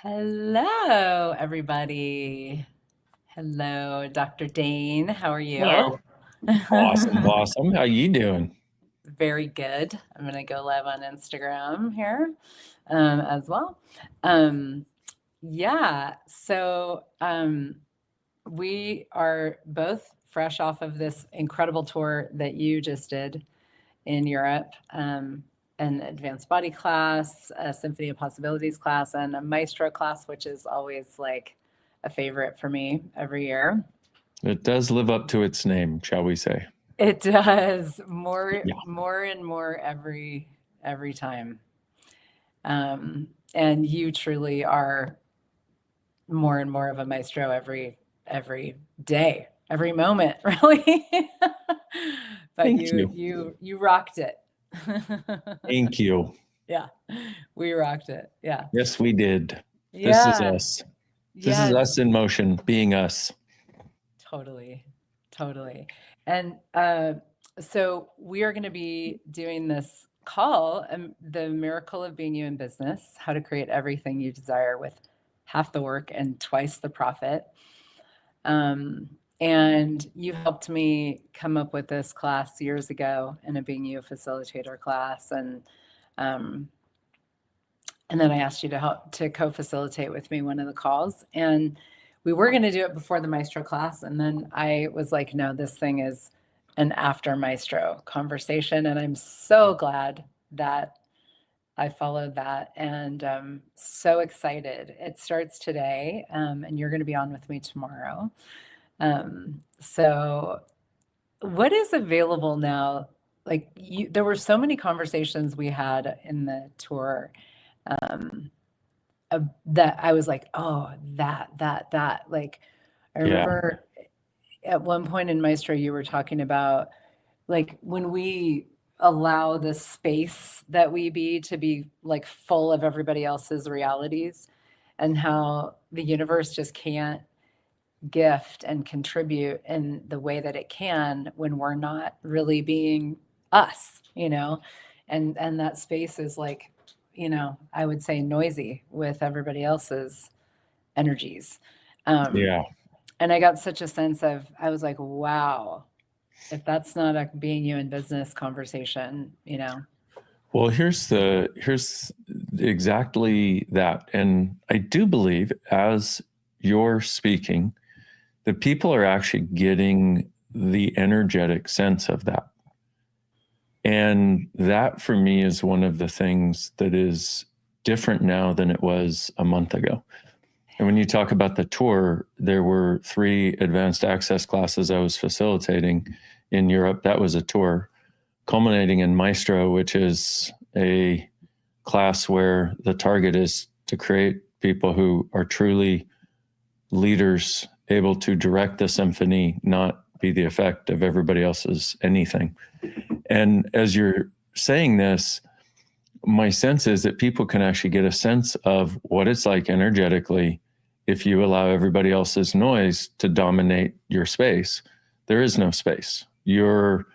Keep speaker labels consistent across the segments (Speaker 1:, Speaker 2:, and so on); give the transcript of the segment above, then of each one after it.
Speaker 1: Hello, everybody. Hello, Dr. Dane. How are you?
Speaker 2: Oh, awesome, awesome. How you doing?
Speaker 1: Very good. I'm going to go live on Instagram here as well. Um, yeah, so we are both fresh off of this incredible tour that you just did in Europe, an advanced body class, a Symphony of Possibilities class, and a Maestro class, which is always like a favorite for me every year.
Speaker 2: It does live up to its name, shall we say?
Speaker 1: It does more,
Speaker 2: Yeah.
Speaker 1: more and more every time. And you truly are more and more of a maestro every day, every moment, really. But
Speaker 2: Thank
Speaker 1: you
Speaker 2: you.
Speaker 1: you you rocked it.
Speaker 2: Thank you.
Speaker 1: Yeah, we rocked it. Yeah.
Speaker 2: Yes, we did. This is
Speaker 1: Yeah.
Speaker 2: us. This is
Speaker 1: Yes.
Speaker 2: us in motion, being us.
Speaker 1: Totally. Totally. And so we are going to be doing this call, The Miracle of Being You in Business, How to Create Everything You Desire with Half the Work and Twice the Profit. And you helped me come up with this class years ago in a Being You facilitator class. Um, and then I asked you to help to co-facilitate with me one of the calls. And we were going to do it before the Maestro class. And then I was like, no, this thing is an after Maestro conversation. And I'm so glad that I followed that and so excited. It starts today, and you're going to be on with me tomorrow. So, what is available now? There were so many conversations we had in the tour um, that I was like, oh, that. Like, I
Speaker 2: Yeah.
Speaker 1: remember at one point in Maestro, you were talking about like when we allow the space that we be to be like full of everybody else's realities and how the universe just can't gift and contribute in the way that it can when we're not really being us, and that space is like, I would say noisy with everybody else's energies. um,
Speaker 2: Yeah.
Speaker 1: and I got such a sense of, I was like, wow, if that's not a being you in business conversation.
Speaker 2: Well, here's exactly that. And I do believe as you're speaking, that people are actually getting the energetic sense of that. And that for me is one of the things that is different now than it was a month ago. And when you talk about the tour, there were 3 advanced access classes I was facilitating in Europe. That was a tour, culminating in Maestro, which is a class where the target is to create people who are truly leaders, able to direct the symphony, not be the effect of everybody else's anything. And as you're saying this, my sense is that people can actually get a sense of what it's like energetically if you allow everybody else's noise to dominate your space. There is no space. Your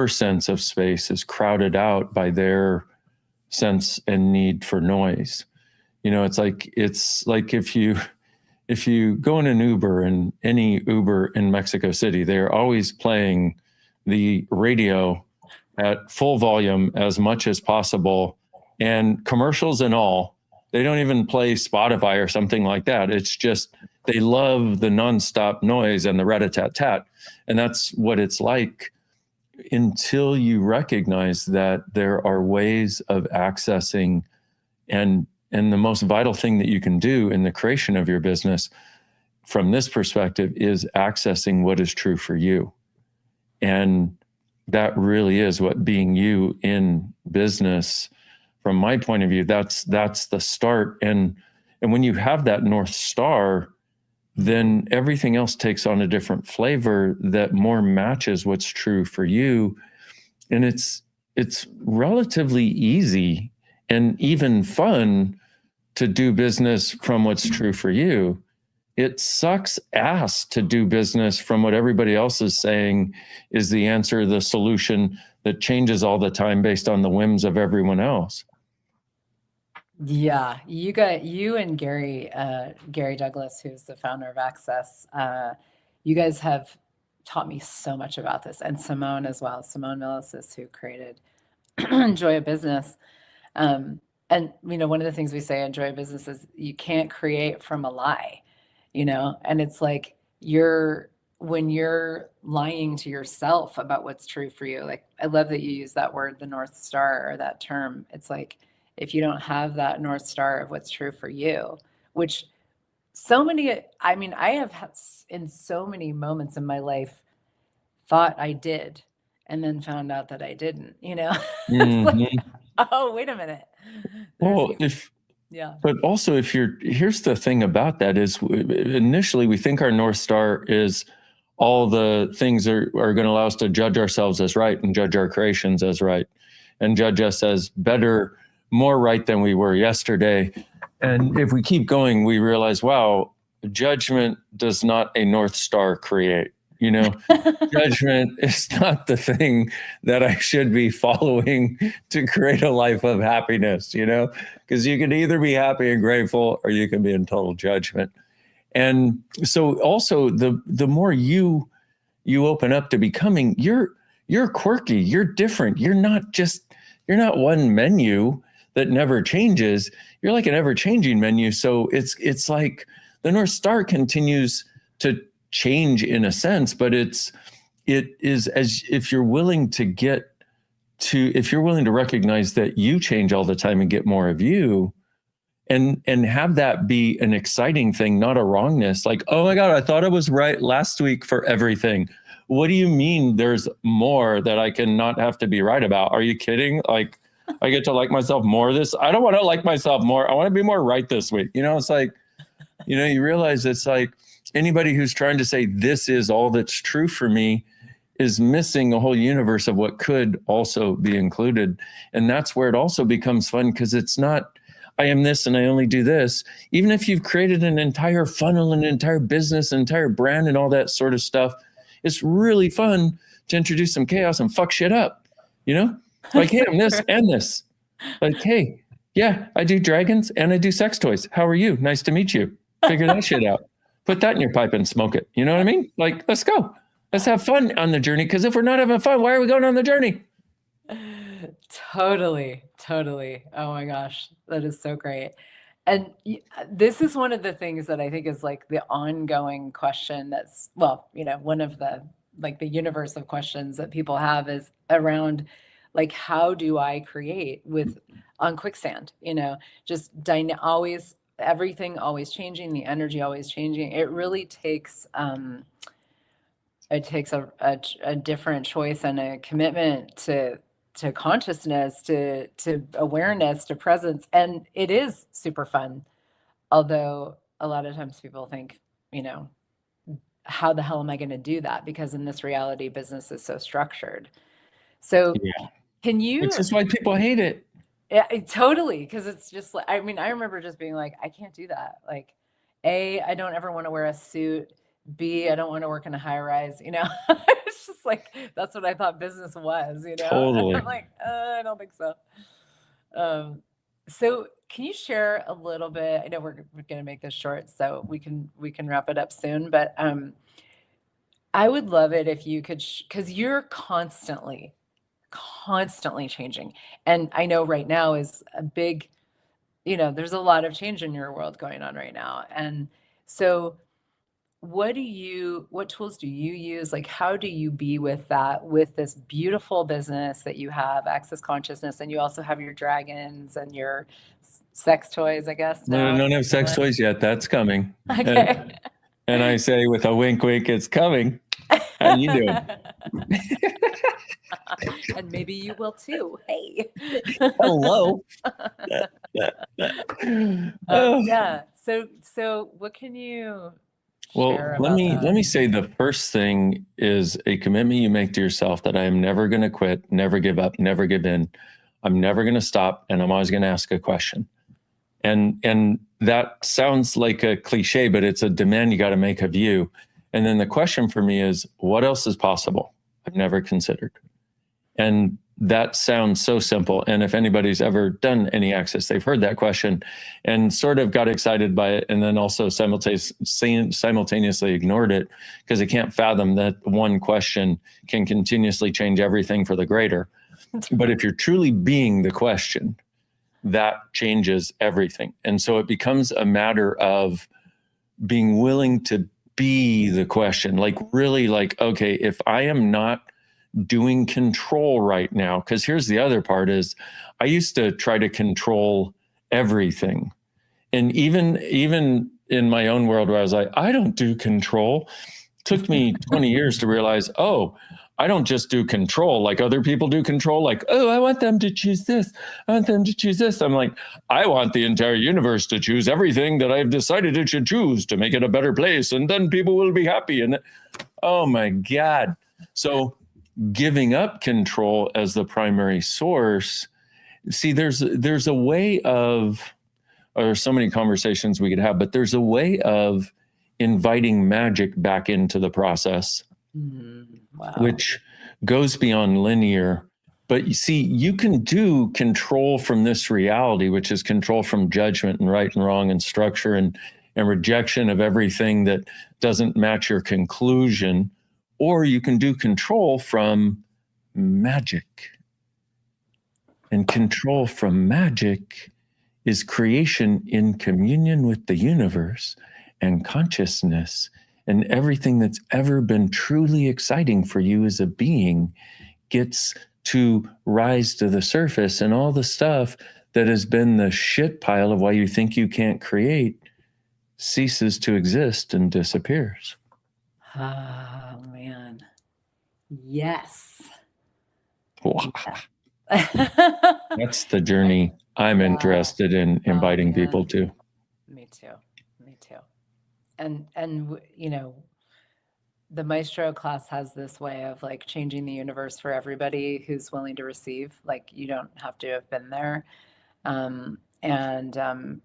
Speaker 2: sense of space is crowded out by their sense and need for noise. It's like if you go in an Uber, and any Uber in Mexico City, they're always playing the radio at full volume as much as possible, and commercials and all. They don't even play Spotify or something like that. It's just they love the nonstop noise and the rat-a-tat-tat. And that's what it's like until you recognize that there are ways of accessing, and the most vital thing that you can do in the creation of your business from this perspective is accessing what is true for you. And that really is what being you in business, from my point of view, that's the start. And when you have that North Star, then everything else takes on a different flavor that more matches what's true for you. And it's relatively easy and even fun to do business from what's true for you. It sucks ass to do business from what everybody else is saying is the answer, the solution that changes all the time based on the whims of everyone else.
Speaker 1: Yeah, you and Gary Douglas, who's the founder of Access. You guys have taught me so much about this, and Simone as well. Simone Milasas, who created Joy of Business. And one of the things we say in Joy of Business is you can't create from a lie, and it's like when you're lying to yourself about what's true for you. Like, I love that you use that word, the North Star, or that term. It's like, if you don't have that North Star of what's true for you, which I have had in so many moments in my life thought I did, and then found out that I didn't, It's like,
Speaker 2: Mhm.
Speaker 1: oh, wait a minute.
Speaker 2: Well, if
Speaker 1: Yeah.
Speaker 2: but also if here's the thing about that is initially we think our North Star is all the things are going to allow us to judge ourselves as right and judge our creations as right and judge us as better, more right than we were yesterday. And if we keep going, we realize, wow, judgment does not a North Star create. Judgment is not the thing that I should be following to create a life of happiness, because you can either be happy and grateful or you can be in total judgment. And so also the more you open up to becoming, you're quirky, you're different. You're not one menu that never changes. You're like an ever-changing menu. So it's like the North Star continues to change in a sense, but it is as if you're willing to recognize that you change all the time and get more of you, and have that be an exciting thing, not a wrongness. Like, oh my God, I thought I was right last week for everything. What do you mean there's more that I can not have to be right about? Are you kidding? Like, I get to like myself more I don't want to like myself more. I want to be more right this week. It's like, you realize it's like anybody who's trying to say this is all that's true for me is missing a whole universe of what could also be included. And that's where it also becomes fun, because it's not, I am this and I only do this. Even if you've created an entire funnel, an entire business, an entire brand and all that sort of stuff, it's really fun to introduce some chaos and fuck shit up, Like, hey, I'm this and this. Like, hey, yeah, I do dragons and I do sex toys. How are you? Nice to meet you. Figure that shit out. Put that in your pipe and smoke it. You know what I mean? Like, let's go. Let's have fun on the journey. Because if we're not having fun, why are we going on the journey?
Speaker 1: Totally. Oh my gosh, that is so great. And this is one of the things that I think is like the ongoing question that's, well, one of the universe of questions that people have is around, like, how do I create on quicksand? Just always, everything always changing, the energy always changing. It really takes a different choice and a commitment to consciousness, to awareness, to presence. And it is super fun. Although a lot of times people think, how the hell am I going to do that? Because in this reality, business is so structured. So
Speaker 2: Yeah.
Speaker 1: can you?
Speaker 2: Which is why people hate it.
Speaker 1: Yeah, totally. Because it's just like, I remember just being like, I can't do that. Like, A, I don't ever want to wear a suit. B, I don't want to work in a high rise, It's just like, that's what I thought business was,
Speaker 2: Totally.
Speaker 1: I'm like, I don't think so. So can you share a little bit? I know we're going to make this short, so we can wrap it up soon, but I would love it if you could, because you're constantly changing. And I know right now is a big, there's a lot of change in your world going on right now. And so what tools do you use? Like, how do you be with that, with this beautiful business that you have, Access Consciousness, and you also have your dragons and your sex toys, I guess now?
Speaker 2: No, don't have sex toys yet. That's coming.
Speaker 1: Okay.
Speaker 2: And I say with a wink, wink, it's coming. How you doing?
Speaker 1: And maybe you will too. Hey.
Speaker 2: Hello.
Speaker 1: Yeah. So what can you
Speaker 2: Well,
Speaker 1: share
Speaker 2: let
Speaker 1: about
Speaker 2: me
Speaker 1: that?
Speaker 2: say the first thing is a commitment you make to yourself that I am never going to quit, never give up, never give in. I'm never going to stop, and I'm always going to ask a question. And that sounds like a cliche, but it's a demand you got to make of you. And then the question for me is, what else is possible I've never considered? And that sounds so simple. And if anybody's ever done any access, they've heard that question and sort of got excited by it, and then also simultaneously ignored it because they can't fathom that one question can continuously change everything for the greater. But if you're truly being the question, that changes everything. And so it becomes a matter of being willing to be the question, like really like, okay, if I am not doing control right now, because here's the other part is I used to try to control everything. And even in my own world where I was like, I don't do control, took me 20 years to realize, oh, I don't just do control like other people do control. Like, oh, I want them to choose this. I want them to choose this. I'm like, I want the entire universe to choose everything that I've decided it should choose to make it a better place. And then people will be happy. And oh my God. So giving up control as the primary source, see, there's a way of, or so many conversations we could have, but there's a way of inviting magic back into the process,
Speaker 1: wow.
Speaker 2: which goes beyond linear. But you see, you can do control from this reality, which is control from judgment and right and wrong and structure and rejection of everything that doesn't match your conclusion. Or you can do control from magic. And control from magic is creation in communion with the universe and consciousness, and everything that's ever been truly exciting for you as a being gets to rise to the surface, and all the stuff that has been the shit pile of why you think you can't create ceases to exist and disappears.
Speaker 1: Oh, man. Yes.
Speaker 2: Wow. That's the journey I'm interested in inviting people to.
Speaker 1: Me too. And you know, the Maestro class has this way of like changing the universe for everybody who's willing to receive. Like you don't have to have been there, and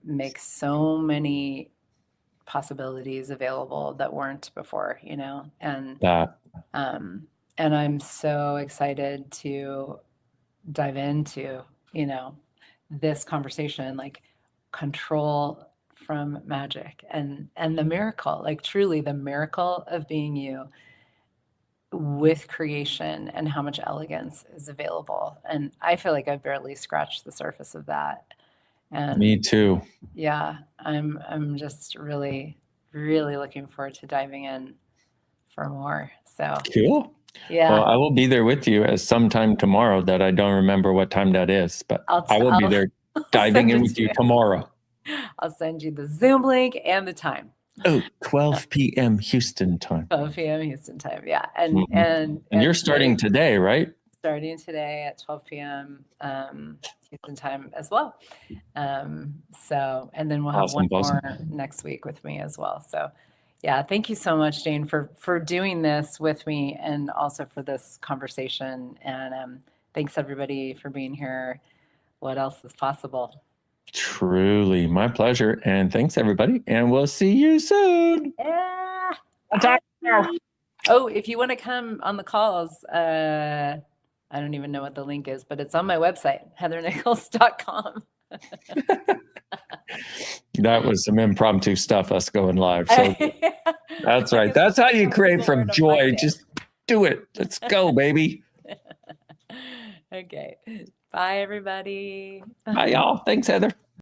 Speaker 1: make so many possibilities available that weren't before, you know, and I'm so excited to dive into, you know, this conversation, like control from magic and the miracle, like truly the miracle of being you with creation and how much elegance is available. And I feel like I've barely scratched the surface of that. And
Speaker 2: me too.
Speaker 1: Yeah, I'm just really looking forward to diving in for more. So
Speaker 2: cool.
Speaker 1: Yeah.
Speaker 2: Well, I will be there with you as sometime tomorrow that I don't remember what time that is, but I will be there diving in with you tomorrow.
Speaker 1: I'll send you the Zoom link and the time.
Speaker 2: Oh, 12 p.m. Houston time.
Speaker 1: 12 p.m. Houston time. Yeah. And
Speaker 2: Mm-hmm.
Speaker 1: and
Speaker 2: you're starting today, right?
Speaker 1: Starting today at 12 p.m. Houston time as well. So, and then we'll have one more next week with me as well. So yeah, thank you so much, Dane, for doing this with me and also for this conversation. And thanks everybody for being here. What else is possible?
Speaker 2: Truly my pleasure. And thanks everybody. And we'll see you soon.
Speaker 1: Yeah. Oh, if you want to come on the calls, I don't even know what the link is, but it's on my website, heathernichols.com.
Speaker 2: That was some impromptu stuff, us going live. So that's right. That's how you create from joy. Just do it. Let's go, baby.
Speaker 1: Okay. Bye, everybody.
Speaker 2: Bye, y'all. Thanks, Heather.